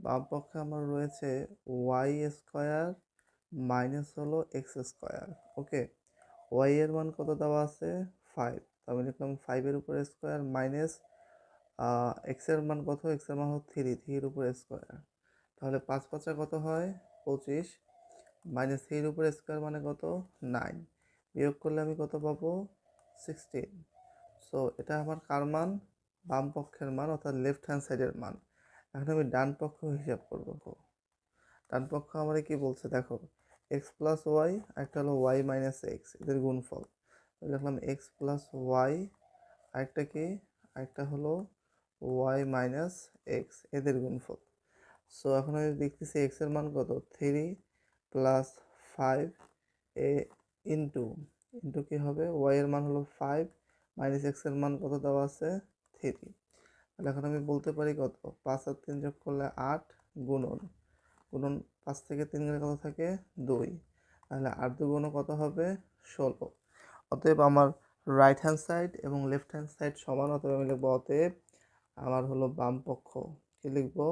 বাম পক্ষে আমার রয়েছে ওয়াই স্কোয়ার মাইনাস হলো এক্স স্কোয়ার। ওকে, ওয়াই এর মান কত দেওয়া আছে 5, আমি লিখলাম 5-এর উপর স্কোয়ার মাইনাস এক্স এর মান কত, এক্স এর মান হলো 3-এর উপর স্কোয়ার। তাহলে 5×5 কত হয় 25, মাইনাস 3-এর উপর স্কোয়ার মানে কত 9, বিয়োগ করলে আমি কত পাবো 16। সো এটা আমার কার মান, বাম পক্ষের মান অর্থাৎ লেফট হ্যান্ড সাইডের মান। এখন আমি ডান পক্ষ হিসাব করব। ডান পক্ষ আমার কি বলছে দেখো, এক্স প্লাস ওয়াই, একটা হলো ওয়াই মাইনাস এক্স, এদের গুণফল। দেখলাম এক্স প্লাস ওয়াই, আরেকটা কি, আরেকটা হলো ওয়াই মাইনাস এক্স, এদের গুণফল। সো এখন আমি দেখতেছি এক্স এর মান কত 3 প্লাস 5 এ ইন্টু ইন্টু কি হবে, ওয়াই এর মান হলো 5 মাইনাস এক্স এর মান কত দেওয়া আছে 3। তাহলে এখন আমি বলতে পারি কত, 5 আর 3 যোগ করলে 8, গুণন গুণন 5 থেকে 3 গেলে কত থাকে 2, তাহলে 8 2 কত হবে 16। অতএব আমার রাইট হ্যান্ড সাইড এবং লেফট হ্যান্ড সাইড সমান, অতএব আমি লিখবো অতএব আমার হলো বাম পক্ষ, কি লিখবো